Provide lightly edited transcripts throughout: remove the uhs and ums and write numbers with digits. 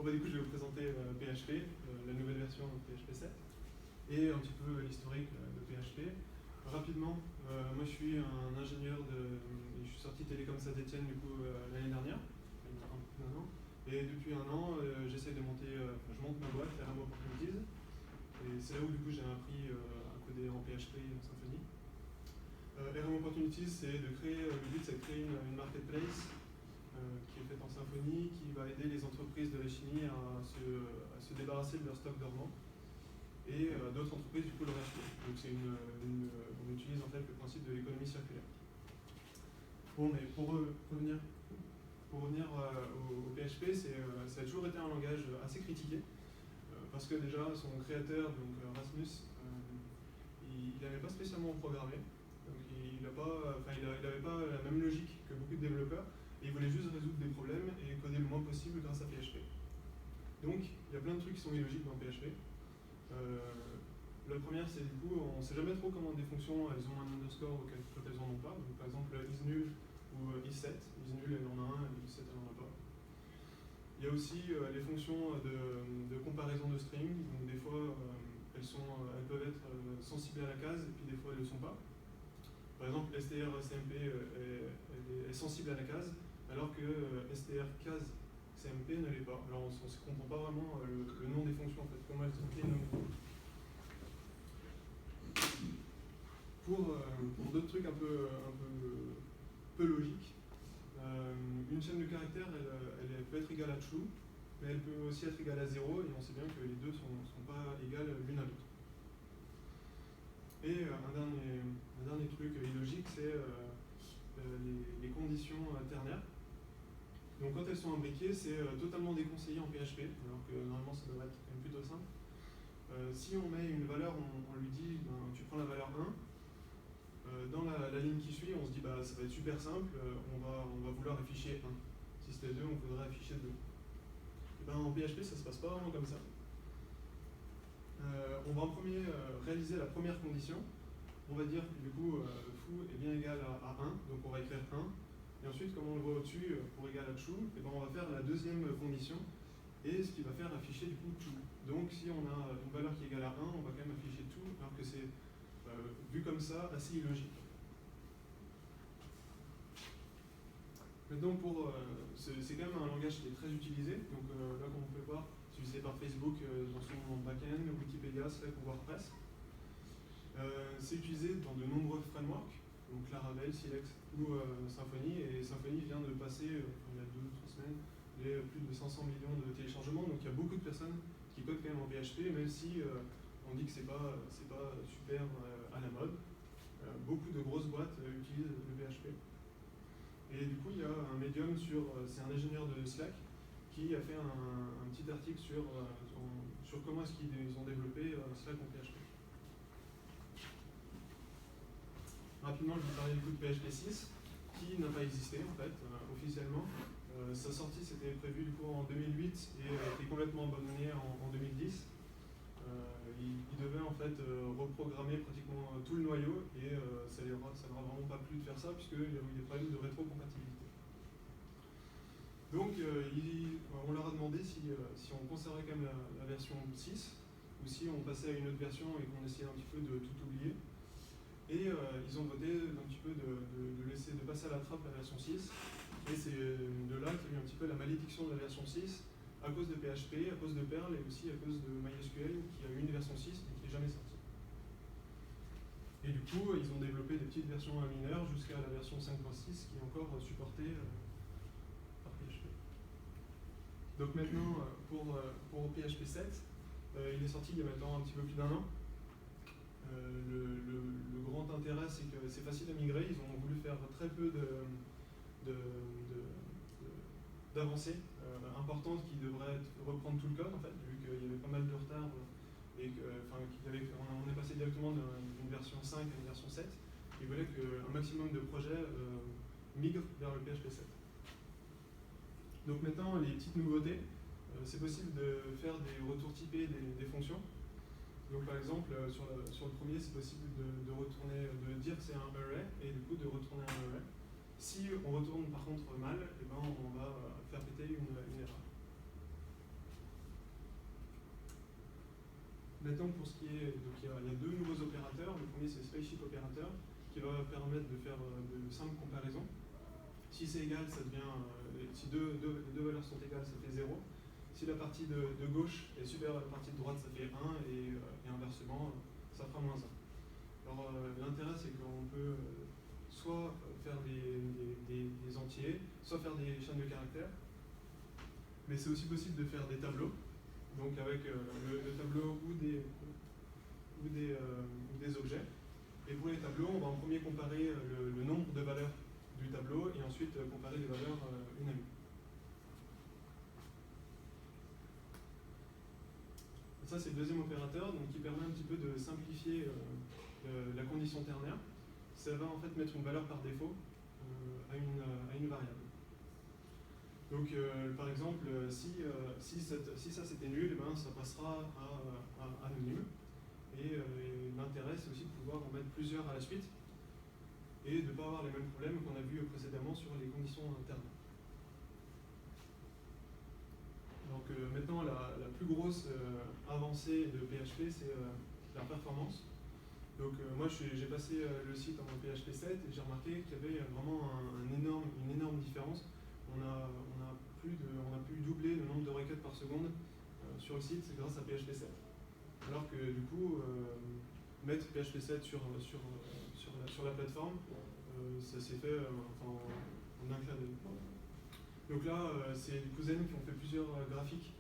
Bon, bah, du coup, je vais vous présenter PHP, la nouvelle version de PHP 7, et un petit peu l'historique de PHP. Rapidement, moi je suis un ingénieur je suis sorti Télécom Saint-Etienne du coup l'année dernière, il y a un peu plus d'un an, et depuis un an, j'essaie de monter, je monte ma boîte, RM Opportunities, et c'est là où du coup j'ai appris à coder en PHP et en Symfony. RM Opportunities, c'est de créer, le but c'est de créer une marketplace qui est faite en Symfony, qui va aider les entreprises de la chimie à se débarrasser de leur stock dormant. Et d'autres entreprises du coup le racheter. Donc on utilise en fait le principe de l'économie circulaire. Bon, mais pour revenir au PHP, ça a toujours été un langage assez critiqué, parce que déjà son créateur, donc Rasmus, il n'avait pas spécialement programmé, donc il n'avait pas la même logique que beaucoup de développeurs, et il voulait juste résoudre des problèmes et coder le moins possible grâce à PHP. Donc il y a plein de trucs qui sont illogiques dans PHP. La première, c'est du coup, on ne sait jamais trop comment des fonctions elles ont un underscore ou quand elles n'en ont pas. Donc, par exemple, isNull ou isSet. isNull, elle en a un, et isSet, elle n'en a pas. Il y a aussi les fonctions de comparaison de strings. Donc, des fois, elles peuvent être sensibles à la case, et puis des fois, elles ne le sont pas. Par exemple, strcmp est sensible à la case, alors que strcase CMP ne l'est pas. Alors, on ne comprend pas vraiment le nom des fonctions, en fait, comment elles sont appelées nommées. Pour d'autres trucs un peu logiques, une chaîne de caractères, elle peut être égale à true, mais elle peut aussi être égale à 0, et on sait bien que les deux ne sont pas égales l'une à l'autre. Et un dernier truc illogique, c'est les conditions ternaires. Donc quand elles sont imbriquées, c'est totalement déconseillé en PHP, alors que normalement ça devrait être quand même plutôt simple. Si on met une valeur, on lui dit, tu prends la valeur 1, dans la ligne qui suit, on se dit bah ça va être super simple, on va vouloir afficher 1. Si c'était 2, on voudrait afficher 2. Et ben, en PHP, ça se passe pas vraiment comme ça. On va en premier réaliser la première condition. On va dire que du coup, foo est bien égal à 1, donc on va écrire 1. Et ensuite, comme on le voit au-dessus, pour égal à true, et ben on va faire la deuxième condition, et ce qui va faire afficher du coup true. Donc si on a une valeur qui est égale à 1, on va quand même afficher true, alors que c'est vu comme ça assez illogique. Maintenant, c'est quand même un langage qui est très utilisé. Donc là, comme vous pouvez voir, c'est utilisé par Facebook dans son backend, Wikipédia, Slack ou WordPress. C'est utilisé dans de nombreux frameworks, donc Laravel, Silex ou Symfony. Et Symfony vient de passer, il y a 2 ou 3 semaines, plus de 500 millions de téléchargements. Donc il y a beaucoup de personnes qui codent quand même en PHP, même si on dit que c'est pas super à la mode. Beaucoup de grosses boîtes utilisent le PHP. Et du coup, il y a un médium c'est un ingénieur de Slack qui a fait un petit article sur comment est-ce qu'ils ont développé Slack en PHP. Rapidement, je vais vous parler du coup de PHP 6, qui n'a pas existé en fait, officiellement. Sa sortie, c'était prévu du coup en 2008 et a été complètement abandonné en 2010. Il devait en fait reprogrammer pratiquement tout le noyau et ça ne leur a vraiment pas plu de faire ça puisqu'il y a eu des problèmes de rétrocompatibilité. Donc on leur a demandé si on conservait quand même la version 6 ou si on passait à une autre version et qu'on essayait un petit peu de tout oublier. Et ils ont voté un petit peu de passer à la trappe la version 6. Et c'est de là qu'il y a eu un petit peu la malédiction de la version 6 à cause de PHP, à cause de Perl et aussi à cause de MySQL qui a eu une version 6 mais qui n'est jamais sortie. Et du coup, ils ont développé des petites versions mineures jusqu'à la version 5.6 qui est encore supportée par PHP. Donc maintenant, pour PHP 7, il est sorti il y a maintenant un petit peu plus d'un an. Le grand intérêt, c'est que c'est facile à migrer. Ils ont voulu faire très peu d'avancées importantes qui devraient reprendre tout le code, en fait, vu qu'il y avait pas mal de retard et on est passé directement d'une version 5 à une version 7. Ils voulaient qu'un maximum de projets migrent vers le PHP 7. Donc maintenant, les petites nouveautés, c'est possible de faire des retours typés des fonctions. Donc par exemple, sur le premier, c'est possible de dire que c'est un array et du coup de retourner un array. Si on retourne par contre mal, eh ben, on va faire péter une erreur. Maintenant, pour ce qui est, donc il y a deux nouveaux opérateurs. Le premier, c'est Spaceship Operator, qui va permettre de faire de simples comparaisons. Si c'est égal, ça devient, si les deux valeurs sont égales, ça fait 0. Si la partie de gauche est supérieure à la partie de droite, ça fait 1, et inversement, ça fera -1. Alors l'intérêt, c'est qu'on peut soit faire des entiers, soit faire des chaînes de caractères, mais c'est aussi possible de faire des tableaux, donc avec le tableau ou des objets. Et pour les tableaux, on va en premier comparer le nombre de valeurs du tableau et ensuite comparer les valeurs une à une. Ça, c'est le deuxième opérateur, donc, qui permet un petit peu de simplifier la condition ternaire. Ça va en fait mettre une valeur par défaut à une variable. Donc, par exemple, si ça c'était nul, eh ben, ça passera à anonyme. Et l'intérêt, c'est aussi de pouvoir en mettre plusieurs à la suite et de ne pas avoir les mêmes problèmes qu'on a vus précédemment sur les conditions ternaires. Donc maintenant, la plus grosse avancée de PHP, c'est la performance. Donc moi, j'ai passé le site en PHP 7 et j'ai remarqué qu'il y avait vraiment une énorme différence. On a pu doubler le nombre de requêtes par seconde sur le site grâce à PHP 7. Alors que du coup, mettre PHP 7 sur la plateforme, ça s'est fait en un clin d'œil. Donc là, c'est Cousin qui ont fait plusieurs graphiques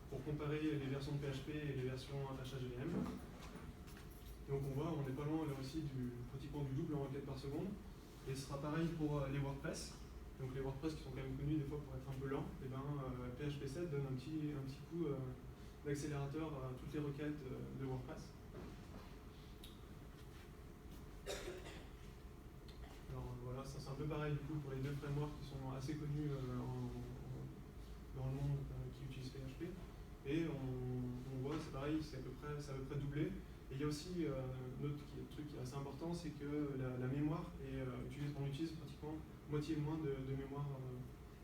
pour comparer les versions de PHP et les versions HHVM. Donc on voit, on n'est pas loin là aussi pratiquement du double en requête par seconde. Et ce sera pareil pour les WordPress. Donc les WordPress qui sont quand même connus des fois pour être un peu lents, et ben PHP 7 donne un petit coup d'accélérateur à toutes les requêtes de WordPress. Alors voilà, ça c'est un peu pareil du coup pour les deux frameworks qui sont assez connus dans le monde qui utilisent PHP. Et on voit, c'est pareil, c'est à peu près doublé. Et il y a aussi un autre truc qui est assez important, c'est que la mémoire on utilise pratiquement moitié moins de mémoire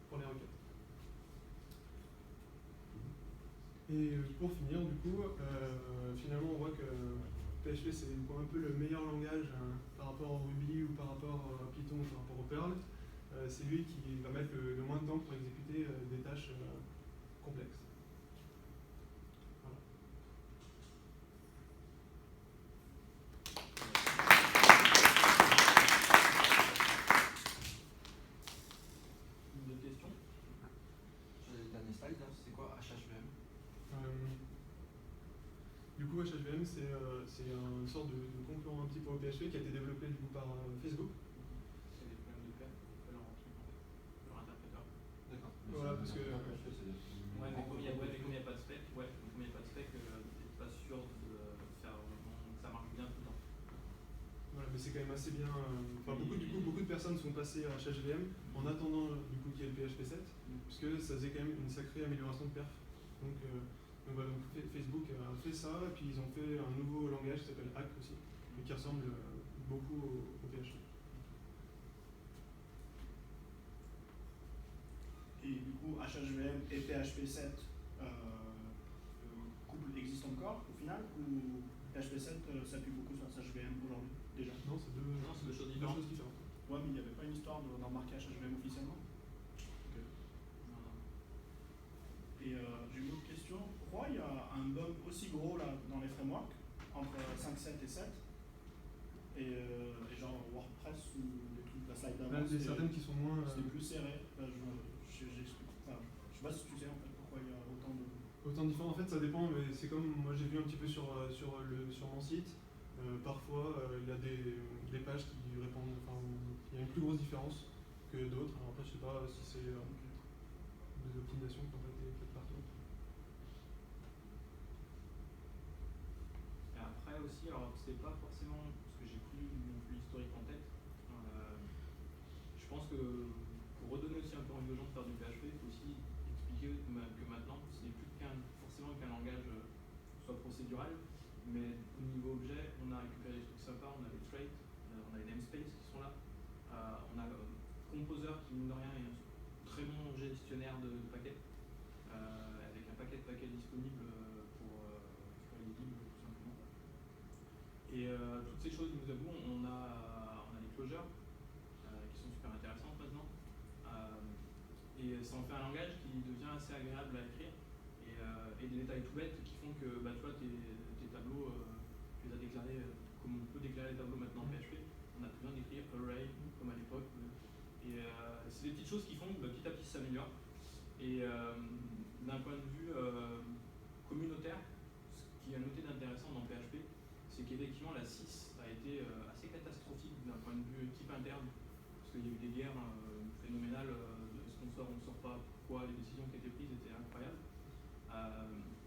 pour les requêtes. Et pour finir, du coup, finalement, on voit que PHP, c'est un peu le meilleur langage par rapport au Ruby ou par rapport à Python ou par rapport au Perl. C'est lui qui va mettre le moins de temps pour exécuter des tâches complexes. Voilà. Une autre question sur les derniers slides, c'est quoi HHVM? Du coup, HHVM, c'est une sorte de concurrent un petit peu au PHP qui a été développé du coup par Facebook. C'est des problèmes de pair, leur interpréteur. D'accord. Voilà, parce que Ouais, mais comme il n'y a pas de spec, t'es pas sûr de faire que ça marche bien tout le temps. Voilà, mais c'est quand même assez bien. Beaucoup de personnes sont passées à HHVM en attendant du coup qu'il y ait le PHP 7, puisque ça faisait quand même une sacrée amélioration de perf. Donc voilà, Facebook a fait ça, et puis ils ont fait un nouveau langage qui s'appelle Hack aussi, et qui ressemble beaucoup au PHP. Et du coup, HHVM et PHP 7, le couple existe encore au final, ou PHP 7 s'appuie beaucoup sur HHVM aujourd'hui déjà? Non, c'est deux choses différentes. Ouais, mais il n'y avait pas une histoire d'embarquer HHVM officiellement? Okay. Et j'ai une autre question. Pourquoi il y a un bug aussi gros là dans les frameworks entre 5.7 et 7 et genre WordPress ou des trucs, la slide d'avant, il y a certaines qui sont moins. C'était plus serré. J'explique. Enfin, je sais pas si tu sais en fait pourquoi il y a autant de. Autant différent, en fait, ça dépend, mais c'est comme moi j'ai vu un petit peu sur mon site. Parfois, il y a des pages qui répondent. Enfin, il y a une plus grosse différence que d'autres. Alors après, je sais pas si c'est des optimisations qui ont été faites partout. Et après aussi, alors c'est pas forcément parce que j'ai plus non plus l'historique en tête. Je pense que pour redonner aussi un peu envie aux gens de faire du PHP, il faut aussi expliquer que maintenant, ce n'est plus forcément qu'un langage soit procédural, mais au niveau objet, on a récupéré des trucs sympas, on a les traits, on a les namespaces qui sont là, on a Composer qui, mine de rien, est un très bon gestionnaire de paquets, avec un paquet de paquets disponibles pour libre tout simplement. Et toutes ces choses bout à bout, on a les closures qui sont super intéressantes maintenant. Et ça en fait un langage qui devient assez agréable à écrire. Et des détails tout bêtes qui font que tu vois, tes tableaux, tu les as déclarés comme on peut déclarer les tableaux maintenant en PHP. On a plus besoin d'écrire array comme à l'époque. Et c'est des petites choses qui font que petit à petit ça s'améliore. Et d'un point de vue communautaire, ce qui a noté d'intéressant dans PHP, c'est qu'effectivement la 6 a été assez catastrophique d'un point de vue équipe interne, parce qu'il y a eu des guerres phénoménales, est-ce qu'on sort, on ne sort pas, pourquoi, les décisions qui étaient prises étaient incroyables.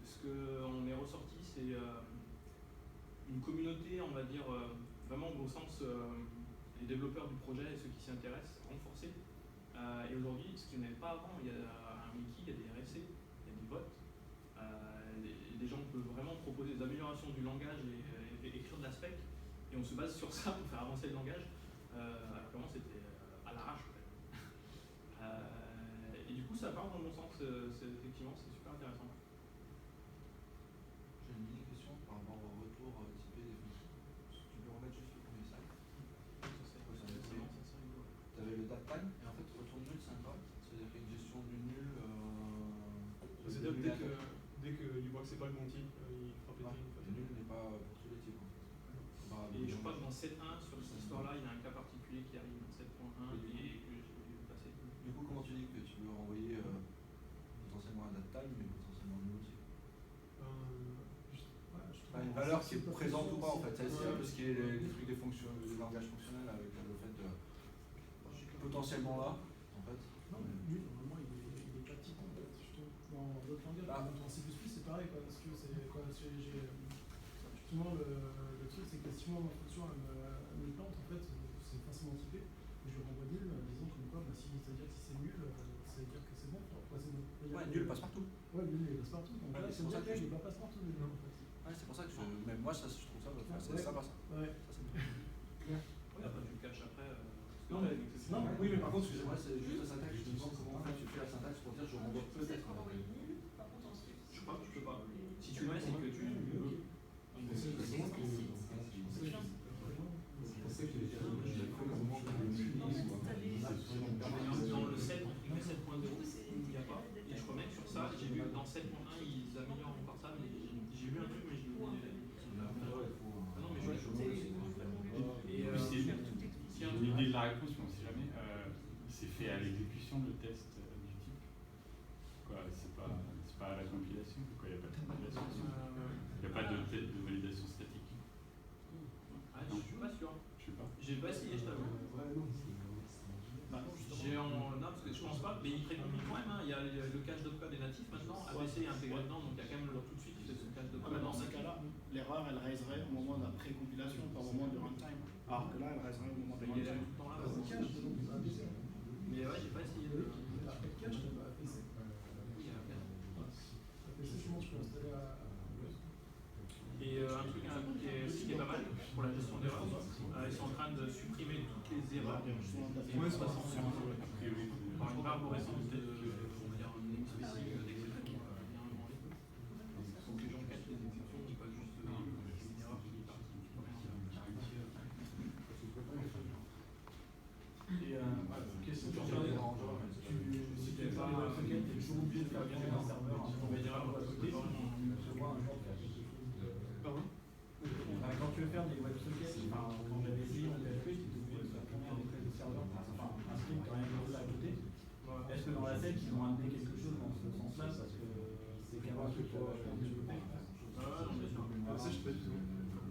Ce qu'on est ressorti, c'est une communauté, on va dire, vraiment au sens les développeurs du projet et ceux qui s'y intéressent, renforcés. Et aujourd'hui, ce qu'il n'y avait pas avant, il y a un wiki, il y a des RSC, il y a des votes. Les gens peuvent vraiment proposer des améliorations du langage et écrire de l'aspect. Et on se base sur ça pour faire avancer le langage. Alors qu'avant, c'était à l'arrache. Et du coup, ça part dans le bon sens. Effectivement, c'est super intéressant. J'ai une mini question par rapport au retour typé des fonctions. Tu peux remettre juste le premier slide. Tu avais le datetime et en fait retour nul c'est un quoi? C'est-à-dire qu'il y a une gestion du nul. C'est-à-dire dès qu'il voit que c'est pas le bon type, il fera péter. Le nul n'est pas pour tous les types en fait. Et je crois que dans 7.1, sur cette histoire-là, il y a un cas particulier qui arrive dans 7.1 et que j'ai vu passer. Du coup, comment tu dis que tu veux renvoyer potentiellement un datetime mais potentiellement nul aussi? Une valeur qui est présente ou pas en fait, c'est un peu ce qui est les trucs des fonctions, du langage fonctionnel avec le fait de potentiellement là en fait. Non, nul, normalement il est pas type en fait, je trouve. Dans d'autres langages, par exemple en C++ c'est pareil quoi, parce que c'est quoi, justement le truc c'est que si moi ma fonction elle me plante en fait, c'est forcément typé, et je le renvoie nul, disons comme quoi, si ça veut dire que si c'est nul, ça veut dire que c'est bon, pourquoi c'est bon. Ouais, nul passe partout. Ouais, nul il passe partout, donc là ça veut dire qu'il n'est pas passe partout nul en fait. Ouais, c'est pour ça que même moi je trouve ça, c'est sympa ça. Ouais. Ouais, tu le caches après. Non, mais oui, mais par contre, excusez-moi, c'est juste la syntaxe. Je me demande comment en fait tu fais la syntaxe pour dire je renvoie peut-être. Je crois que tu peux pas. Si tu le mets, c'est que tu veux. Dans le 7, entre guillemets 7.0, il n'y a pas. Et je remets sur ça, j'ai vu que dans 7.1, ils améliorent encore ça, mais j'ai vu un truc, mais je l'ai oublié. Non, mais je l'ai choisi. L'idée de la réponse, mais on ne sait jamais, c'est fait à l'exécution le test du type. C'est pas à la compilation, il n'y a pas de compilation. Il n'y a pas de validation statique. Ah, je suis pas sûr. Je sais pas. J'ai pas essayé, je t'avoue. Non, parce que je pense pas, mais il préconise quand même. Hein. Il y a le cache de code est natif maintenant. ABC est intégré dedans, donc il y a quand même tout de suite ce cache de code. Dans ces cas-là, l'erreur elle raiserait au moment de la pré-compilation, pas au moment du runtime. Alors que là, elle raiserait au moment de Il est runtime. tout le temps là. Mais ouais, j'ai pas essayé de. Et un truc qui est pas mal pour la gestion d'erreurs, ils sont en train de supprimer toutes les erreurs par une arborescence de naming spécifique d'exception bien branlée. Donc les gens cachent les exceptions, pas juste une erreur qui est partie. Et question sur les arrangeurs, si tu fais pas les requêtes, tu es toujours obligé de faire bien un serveur pour tomber d'erreur à côté. Quand tu veux faire des WebSockets, quand j'avais essayé en PHP, tu étais obligé de faire tourner un des serveurs, un script rien que là à côté. Est-ce que dans la sec, ils ont amené quelque chose dans ce sens-là? Parce que c'est quand même un truc pour développer. Ça, je sais pas du tout.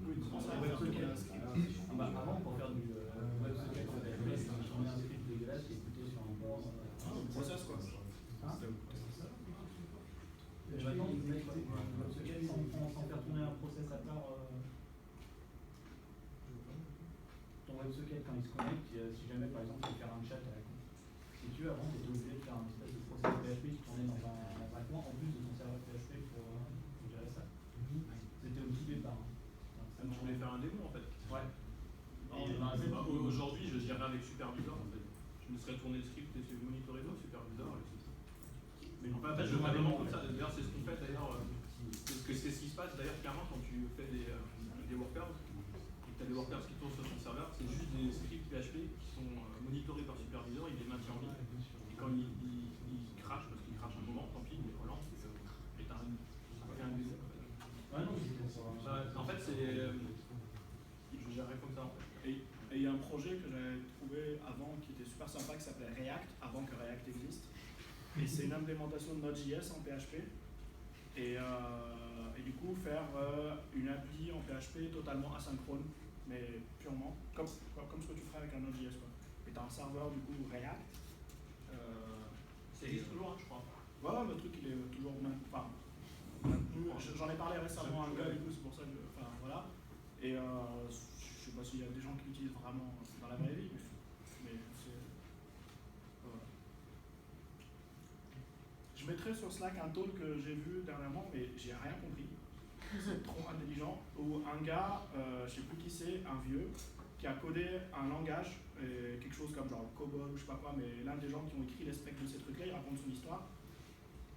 Oui, tu penses à WebSocket. Avant, pour faire du WebSocket en PHP, tu tournais un script dégueulasse qui écoutait sur un port. Process quoi. Et maintenant, ils mettent WebSocket sans faire tourner un process à part. Ton WebSocket, quand il se connecte, si jamais par exemple tu veux faire un chat à la con, si tu veux, avant tu étais obligé de faire un espèce de process PHP qui tournait dans un coin en plus de ton serveur PHP pour gérer ça. C'était au tout départ. Tu voulais faire un démo en fait. Ouais. Aujourd'hui, je gérerais avec Supervisor en fait. Je me serais tourné le script et c'est monitoré dans Supervisor et c'est tout. Mais en fait, je fais vraiment comme ça. D'ailleurs, c'est ce qu'on fait d'ailleurs. c'est ce qui se passe d'ailleurs clairement quand tu fais des workers, et que tu as des workers qui tournent sur ton serveur, c'est juste des scripts PHP qui sont monitorés par superviseur, il les maintient en vie. Et quand il crache, parce qu'il crache un moment, tant pis, il les relance, et t'as un désert. En fait, je gérerais comme ça en fait. Et il y a un projet que j'avais trouvé avant qui était super sympa qui s'appelait React, avant que React existe. Et c'est une implémentation de Node.js en PHP. Et du coup, faire une appli en PHP totalement asynchrone, mais purement, comme ce que tu ferais avec un Node.js. Et tu as un serveur du coup React. Ça existe toujours, hein, je crois. Ouais, le truc il est toujours maintenu. J'en ai parlé récemment à un gars, du coup, c'est pour ça que. Enfin, voilà. Et je sais pas s'il y a des gens qui l'utilisent vraiment dans la vraie vie, mais c'est. Voilà. Je mettrai sur Slack un talk que j'ai vu dernièrement, mais j'ai rien compris. C'est trop intelligent. Où un gars, je sais plus qui c'est, un vieux, qui a codé un langage, quelque chose comme genre COBOL ou je sais pas quoi, mais l'un des gens qui ont écrit les specs de ces trucs-là, il raconte son histoire.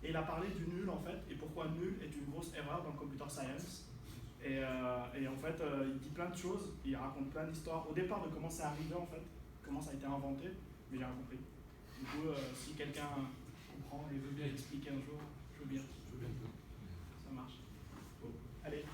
Et il a parlé du nul en fait, et pourquoi nul est une grosse erreur dans le computer science. Et en fait, il dit plein de choses, il raconte plein d'histoires. Au départ, de comment c'est arrivé en fait, comment ça a été inventé, mais j'ai rien compris. Du coup, si quelqu'un comprend et veut bien expliquer un jour, je veux bien. Ça marche. Bon. Allez.